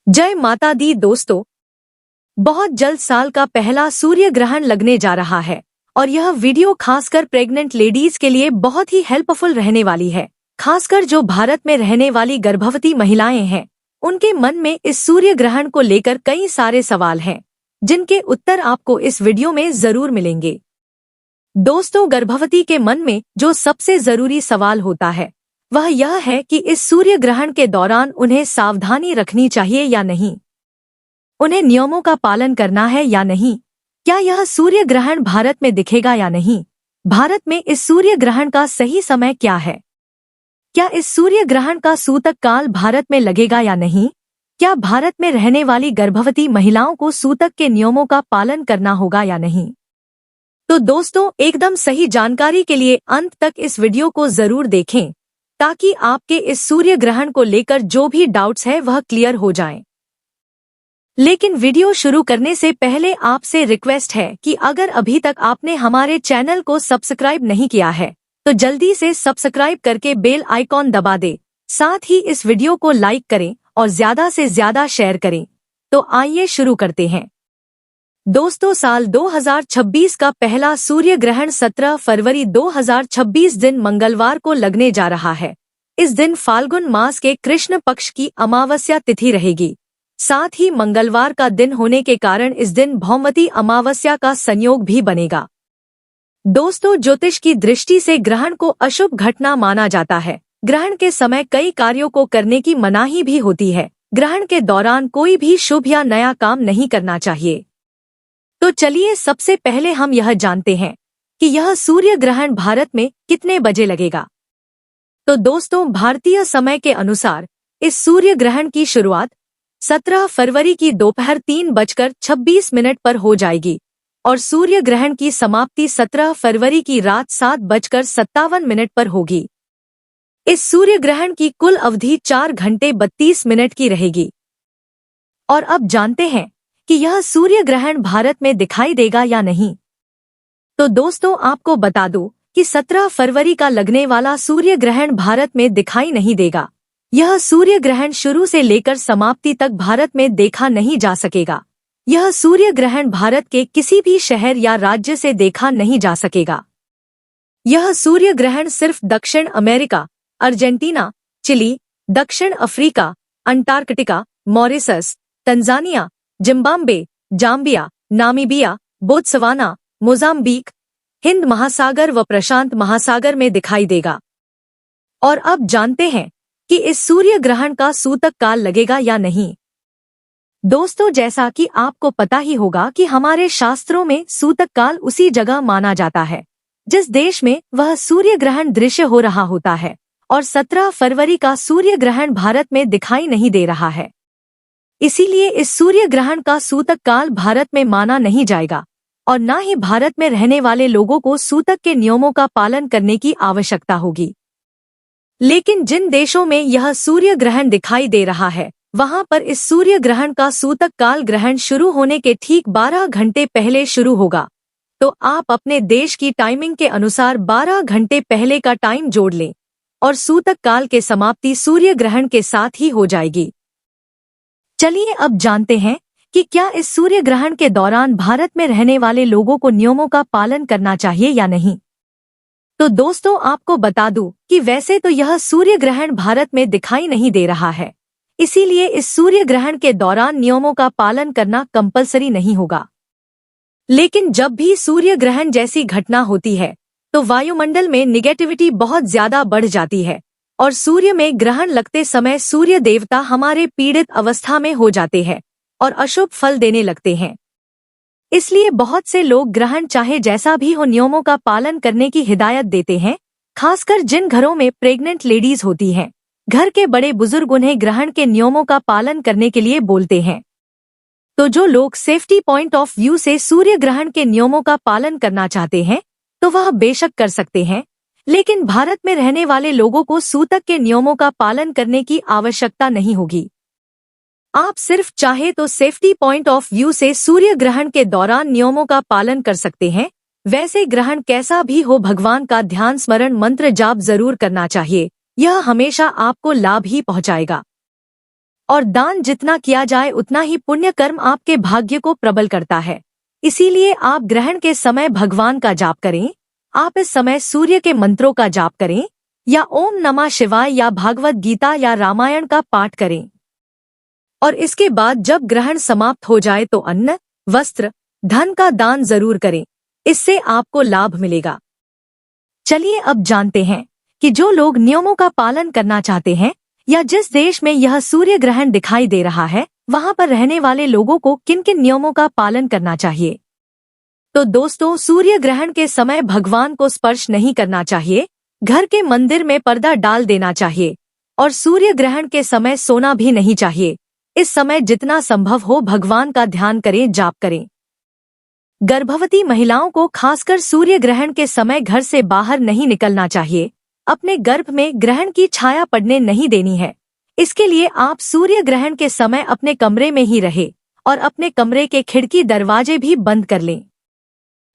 जय माता दी दोस्तों। बहुत जल्द साल का पहला सूर्य ग्रहण लगने जा रहा है और यह वीडियो खासकर प्रेग्नेंट लेडीज के लिए बहुत ही हेल्पफुल रहने वाली है। खासकर जो भारत में रहने वाली गर्भवती महिलाएं हैं, उनके मन में इस सूर्य ग्रहण को लेकर कई सारे सवाल हैं, जिनके उत्तर आपको इस वीडियो में जरूर मिलेंगे। दोस्तों, गर्भवती के मन में जो सबसे जरूरी सवाल होता है वह यह है कि इस सूर्य ग्रहण के दौरान उन्हें सावधानी रखनी चाहिए या नहीं, उन्हें नियमों का पालन करना है या नहीं, क्या यह सूर्य ग्रहण भारत में दिखेगा या नहीं, भारत में इस सूर्य ग्रहण का सही समय क्या है, क्या इस सूर्य ग्रहण का सूतक काल भारत में लगेगा या नहीं, क्या भारत में रहने वाली गर्भवती महिलाओं को सूतक के नियमों का पालन करना होगा या नहीं। तो दोस्तों, एकदम सही जानकारी के लिए अंत तक इस वीडियो को जरूर देखें, ताकि आपके इस सूर्य ग्रहण को लेकर जो भी डाउट्स है वह क्लियर हो जाएं। लेकिन वीडियो शुरू करने से पहले आपसे रिक्वेस्ट है कि अगर अभी तक आपने हमारे चैनल को सब्सक्राइब नहीं किया है तो जल्दी से सब्सक्राइब करके बेल आइकॉन दबा दे। साथ ही इस वीडियो को लाइक करें और ज्यादा से ज्यादा शेयर करें। तो आइए शुरू करते हैं। दोस्तों, साल 2026 का पहला सूर्य ग्रहण 17 फरवरी 2026 दिन मंगलवार को लगने जा रहा है। इस दिन फाल्गुन मास के कृष्ण पक्ष की अमावस्या तिथि रहेगी। साथ ही मंगलवार का दिन होने के कारण इस दिन भौमती अमावस्या का संयोग भी बनेगा। दोस्तों, ज्योतिष की दृष्टि से ग्रहण को अशुभ घटना माना जाता है। ग्रहण के समय कई कार्यों को करने की मनाही भी होती है। ग्रहण के दौरान कोई भी शुभ या नया काम नहीं करना चाहिए। तो चलिए सबसे पहले हम यह जानते हैं कि यह सूर्य ग्रहण भारत में कितने बजे लगेगा। तो दोस्तों, भारतीय समय के अनुसार इस सूर्य ग्रहण की शुरुआत 17 फरवरी की दोपहर 3:26 पर हो जाएगी और सूर्य ग्रहण की समाप्ति 17 फरवरी की रात 7:57 पर होगी। इस सूर्य ग्रहण की कुल अवधि 4 घंटे 32 मिनट की रहेगी। और अब जानते हैं कि यह सूर्य ग्रहण भारत में दिखाई देगा या नहीं। तो दोस्तों, आपको बता दूं कि 17 फरवरी का लगने वाला सूर्य ग्रहण भारत में दिखाई नहीं देगा। यह सूर्य ग्रहण शुरू से लेकर समाप्ति तक भारत में देखा नहीं जा सकेगा। यह सूर्य ग्रहण भारत के किसी भी शहर या राज्य से देखा नहीं जा सकेगा। यह सूर्य ग्रहण सिर्फ दक्षिण अमेरिका, अर्जेंटीना, चिली, दक्षिण Africa, Antarctica, Mauritius, Tanzania, Zimbabwe, Zambia, Namibia, Botswana, Mozambique, Hind महासागर व प्रशांत महासागर में दिखाई देगा। और अब जानते हैं कि इस सूर्य ग्रहण का सूतक काल लगेगा या नहीं। दोस्तों, जैसा कि आपको पता ही होगा कि हमारे शास्त्रों में सूतक काल उसी जगह माना जाता है जिस देश में वह सूर्य ग्रहण दृश्य हो रहा होता है, और 17 फरवरी का सूर्य ग्रहण भारत में दिखाई नहीं दे रहा है। इसीलिए इस सूर्य ग्रहण का सूतक काल भारत में माना नहीं जाएगा और न ही भारत में रहने वाले लोगों को सूतक के नियमों का पालन करने की आवश्यकता होगी। लेकिन जिन देशों में यह सूर्य ग्रहण दिखाई दे रहा है, वहां पर इस सूर्य ग्रहण का सूतक काल ग्रहण शुरू होने के ठीक 12 घंटे पहले शुरू होगा। तो आप अपने देश की टाइमिंग के अनुसार 12 घंटे पहले का टाइम जोड़ लें और सूतक काल के समाप्ति सूर्य ग्रहण के साथ ही हो जाएगी। चलिए अब जानते हैं कि क्या इस सूर्य ग्रहण के दौरान भारत में रहने वाले लोगों को नियमों का पालन करना चाहिए या नहीं। तो दोस्तों, आपको बता दूं कि वैसे तो यह सूर्य ग्रहण भारत में दिखाई नहीं दे रहा है, इसीलिए इस सूर्य ग्रहण के दौरान नियमों का पालन करना कंपलसरी नहीं होगा। लेकिन जब भी सूर्य ग्रहण जैसी घटना होती है तो वायुमंडल में निगेटिविटी बहुत ज्यादा बढ़ जाती है और सूर्य में ग्रहण लगते समय सूर्य देवता हमारे पीड़ित अवस्था में हो जाते हैं और अशुभ फल देने लगते हैं। इसलिए बहुत से लोग ग्रहण चाहे जैसा भी हो नियमों का पालन करने की हिदायत देते हैं। खासकर जिन घरों में प्रेग्नेंट लेडीज होती हैं, घर के बड़े बुजुर्ग उन्हें ग्रहण के नियमों का पालन करने के लिए बोलते हैं। तो जो लोग सेफ्टी पॉइंट ऑफ व्यू से सूर्य ग्रहण के नियमों का पालन करना चाहते हैं तो वह बेशक कर सकते हैं, लेकिन भारत में रहने वाले लोगों को सूतक के नियमों का पालन करने की आवश्यकता नहीं होगी। आप सिर्फ चाहे तो सेफ्टी पॉइंट ऑफ व्यू से सूर्य ग्रहण के दौरान नियमों का पालन कर सकते हैं। वैसे ग्रहण कैसा भी हो, भगवान का ध्यान स्मरण मंत्र जाप जरूर करना चाहिए। यह हमेशा आपको लाभ ही पहुंचाएगा। और दान जितना किया जाए उतना ही पुण्य कर्म आपके भाग्य को प्रबल करता है। इसीलिए आप ग्रहण के समय भगवान का जाप करें। आप इस समय सूर्य के मंत्रों का जाप करें या ओम नमः शिवाय या भागवत गीता या रामायण का पाठ करें। और इसके बाद जब ग्रहण समाप्त हो जाए तो अन्न, वस्त्र, धन का दान जरूर करें। इससे आपको लाभ मिलेगा। चलिए अब जानते हैं कि जो लोग नियमों का पालन करना चाहते हैं या जिस देश में यह सूर्य ग्रहण दिखाई दे रहा है वहां पर रहने वाले लोगों को किन किन नियमों का पालन करना चाहिए। तो दोस्तों, सूर्य ग्रहण के समय भगवान को स्पर्श नहीं करना चाहिए, घर के मंदिर में पर्दा डाल देना चाहिए और सूर्य ग्रहण के समय सोना भी नहीं चाहिए। इस समय जितना संभव हो भगवान का ध्यान करें, जाप करें। गर्भवती महिलाओं को खासकर सूर्य ग्रहण के समय घर से बाहर नहीं निकलना चाहिए। अपने गर्भ में ग्रहण की छाया पड़ने नहीं देनी है। इसके लिए आप सूर्य ग्रहण के समय अपने कमरे में ही रहे और अपने कमरे के खिड़की दरवाजे भी बंद कर लें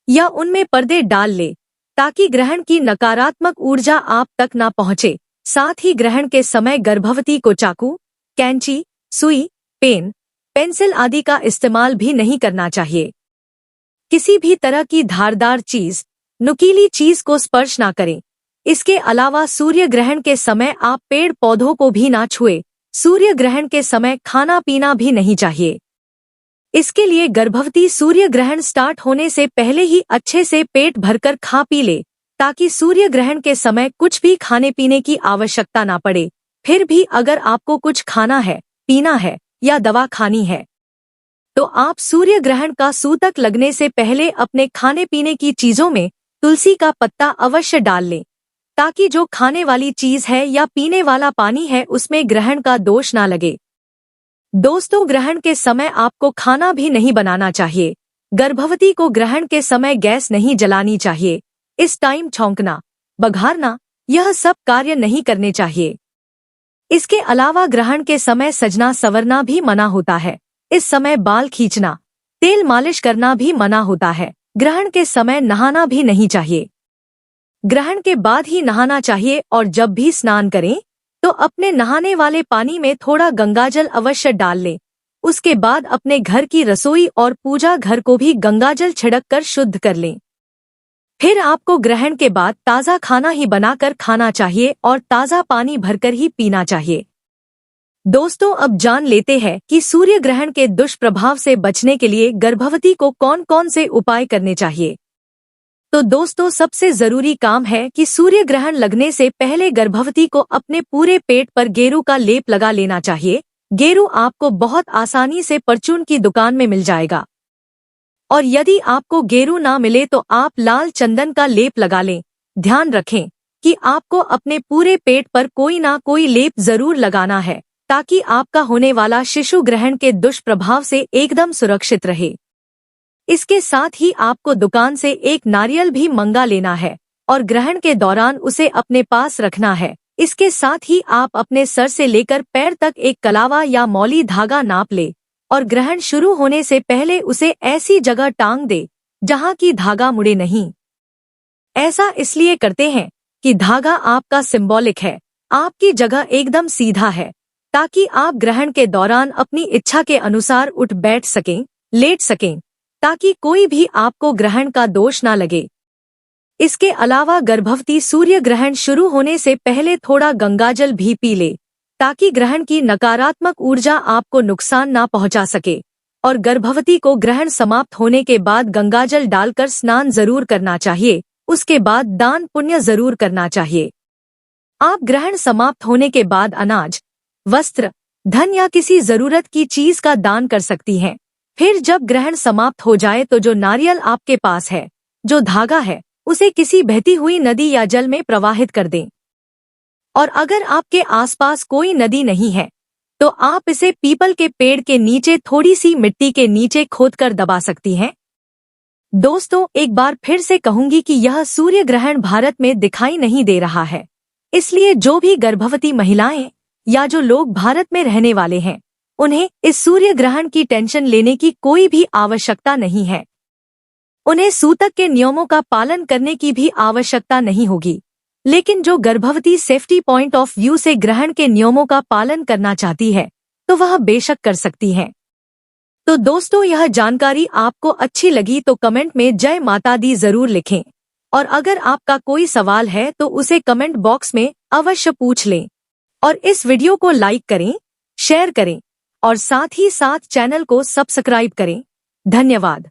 या उनमें पर्दे डाल ले ताकि ग्रहण की नकारात्मक ऊर्जा आप तक न पहुंचे। साथ ही ग्रहण के समय गर्भवती को चाकू, कैंची, सुई, पेन, पेंसिल आदि का इस्तेमाल भी नहीं करना चाहिए। किसी भी तरह की धारदार चीज, नुकीली चीज को स्पर्श ना करें। इसके अलावा सूर्य ग्रहण के समय आप पेड़ पौधों को भी ना छुए। सूर्य ग्रहण के समय खाना पीना भी नहीं चाहिए। इसके लिए गर्भवती सूर्य ग्रहण स्टार्ट होने से पहले ही अच्छे से पेट भरकर खा पी ले ताकि सूर्य ग्रहण के समय कुछ भी खाने पीने की आवश्यकता ना पड़े। फिर भी अगर आपको कुछ खाना है, पीना है या दवा खानी है तो आप सूर्य ग्रहण का सूतक लगने से पहले अपने खाने पीने की चीजों में तुलसी का पत्ता अवश्य डाल लें ताकि जो खाने वाली चीज है या पीने वाला पानी है उसमें ग्रहण का दोष ना लगे। दोस्तों, ग्रहण के समय आपको खाना भी नहीं बनाना चाहिए। गर्भवती को ग्रहण के समय गैस नहीं जलानी चाहिए। इस टाइम छौंकना, बघारना, यह सब कार्य नहीं करने चाहिए। इसके अलावा ग्रहण के समय सजना संवरना भी मना होता है। इस समय बाल खींचना, तेल मालिश करना भी मना होता है। ग्रहण के समय नहाना भी नहीं चाहिए। ग्रहण के बाद ही नहाना चाहिए और जब भी स्नान करें तो अपने नहाने वाले पानी में थोड़ा गंगाजल अवश्य डाल लें। उसके बाद अपने घर की रसोई और पूजा घर को भी गंगाजल छिड़क कर शुद्ध कर लें। फिर आपको ग्रहण के बाद ताज़ा खाना ही बनाकर खाना चाहिए और ताज़ा पानी भरकर ही पीना चाहिए। दोस्तों, अब जान लेते हैं कि सूर्य ग्रहण के दुष्प्रभाव से बचने के लिए गर्भवती को कौन कौन से उपाय करने चाहिए। तो दोस्तों, सबसे जरूरी काम है कि सूर्य ग्रहण लगने से पहले गर्भवती को अपने पूरे पेट पर गेरू का लेप लगा लेना चाहिए। गेरू आपको बहुत आसानी से परचून की दुकान में मिल जाएगा और यदि आपको गेरू ना मिले तो आप लाल चंदन का लेप लगा लें। ध्यान रखें कि आपको अपने पूरे पेट पर कोई ना कोई लेप जरूर लगाना है ताकि आपका होने वाला शिशु ग्रहण के दुष्प्रभाव से एकदम सुरक्षित रहे। इसके साथ ही आपको दुकान से एक नारियल भी मंगा लेना है और ग्रहण के दौरान उसे अपने पास रखना है। इसके साथ ही आप अपने सर से लेकर पैर तक एक कलावा या मौली धागा नाप ले और ग्रहण शुरू होने से पहले उसे ऐसी जगह टांग दे जहां की धागा मुड़े नहीं। ऐसा इसलिए करते हैं कि धागा आपका सिंबॉलिक है, आपकी जगह एकदम सीधा है ताकि आप ग्रहण के दौरान अपनी इच्छा के अनुसार उठ बैठ सकें, लेट सकें, ताकि कोई भी आपको ग्रहण का दोष ना लगे। इसके अलावा गर्भवती सूर्य ग्रहण शुरू होने से पहले थोड़ा गंगाजल भी पी ले ताकि ग्रहण की नकारात्मक ऊर्जा आपको नुकसान ना पहुंचा सके। और गर्भवती को ग्रहण समाप्त होने के बाद गंगाजल डालकर स्नान जरूर करना चाहिए। उसके बाद दान पुण्य जरूर करना चाहिए। आप ग्रहण समाप्त होने के बाद अनाज, वस्त्र, धन या किसी जरूरत की चीज का दान कर सकती हैं। फिर जब ग्रहण समाप्त हो जाए तो जो नारियल आपके पास है, जो धागा है, उसे किसी बहती हुई नदी या जल में प्रवाहित कर दें। और अगर आपके आसपास कोई नदी नहीं है तो आप इसे पीपल के पेड़ के नीचे थोड़ी सी मिट्टी के नीचे खोदकर दबा सकती हैं। दोस्तों, एक बार फिर से कहूंगी कि यह सूर्य ग्रहण भारत में दिखाई नहीं दे रहा है। इसलिए जो भी गर्भवती महिलाएं या जो लोग भारत में रहने वाले हैं उन्हें इस सूर्य ग्रहण की टेंशन लेने की कोई भी आवश्यकता नहीं है। उन्हें सूतक के नियमों का पालन करने की भी आवश्यकता नहीं होगी। लेकिन जो गर्भवती सेफ्टी पॉइंट ऑफ व्यू से ग्रहण के नियमों का पालन करना चाहती है तो वह बेशक कर सकती हैं। तो दोस्तों, यह जानकारी आपको अच्छी लगी तो कमेंट में जय माता दी जरूर लिखें, और अगर आपका कोई सवाल है तो उसे कमेंट बॉक्स में अवश्य पूछ लें। और इस वीडियो को लाइक करें, शेयर करें और साथ ही साथ चैनल को सब्सक्राइब करें। धन्यवाद।